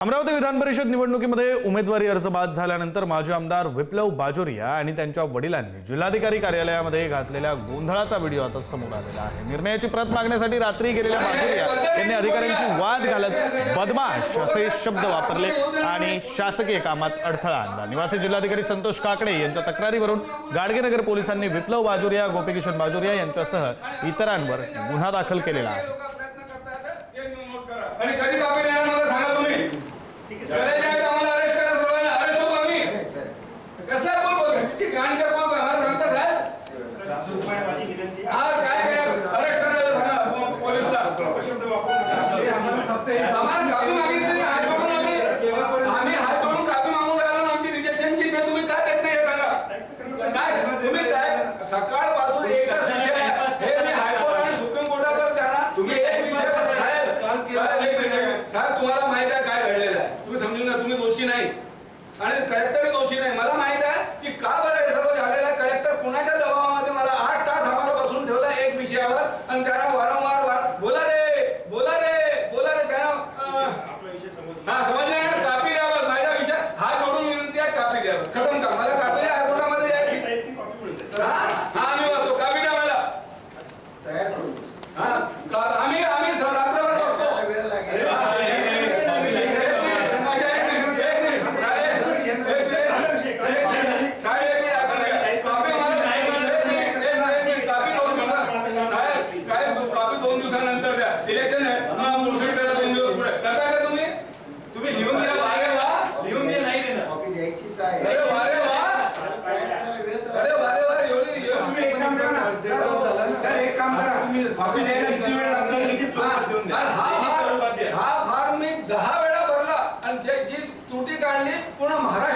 अमरावती विधान परिषद निवडणुकीमध्ये उमेदवारी अर्ज बाद झाल्यानंतर माजी आमदार विप्लव बाजोरिया आणि त्यांच्या वडिलांनी जिल्हाधिकारी कार्यालयामध्ये घातलेल्या गोंधळाचा व्हिडिओ आता समोर आलेला आहे। निर्णयाची प्रत मागण्यासाठी रात्री गेलेल्या बाजोरिया यांनी अधिकाऱ्यांची वाद घालत बदमाश असे शब्द वापरले आणि शासकीय कामात अडथळा आणला। निवासी जिल्हाधिकारी संतोष काकडे यांच्या तक्रारीवरून गाडगेनगर पोलिसांनी विप्लव बाजोरिया, गोपीकिशन बाजोरिया यांच्यासह इतरांवर गुन्हा दाखल केलेला आहे। सकाळपासून एकच विषय आहे, हे मी हायकोर्ट आणि सुप्रीम कोर्टावर जाणार। तुम्ही एक विषय साहेब तुम्हाला माहित आहे काय घडलेलं आहे, तुम्ही समजून घ्या। तुम्ही दोषी नाही आणि कलेक्टरही दोषी नाही। मला माहित आहे की का बरं हे सर्व झालेलं आहे। कलेक्टर कुणाच्या दबावामध्ये मला 8 तास आम्हाला बसून ठेवला एक विषयावर आणि त्यांना वारंवार बोला रे बोला रे बोला रे त्यांना समजलं ना, कापी द्यावं माझा विषय हा जोडून विनंती आहे, कापी द्यावं खतम का। मला कापी द्या हायकोर्टामध्ये यायची हा मी बघतो, कापी द्या मला आम्ही रात्रभर बघतो। दिवसानंतर द्या, इलेक्शन आहे प्रोसीड करा 2 दिवस पुढे करता का तुम्ही? तुम्ही लिहून द्या, वारे वा लिहून द्या, नाही देणार कॉपी द्यायचीच आहे। अरे वारे वा एवढी तुम्ही एक काम करा ना सर, एक काम करा तुम्ही कॉपी द्यायला किती वेळ लागणार लिखित स्वरूपात देऊन द्या। हा फार मी 10 वेळा भरला आणि जी त्रुटी काढली पूर्ण महाराष्ट्र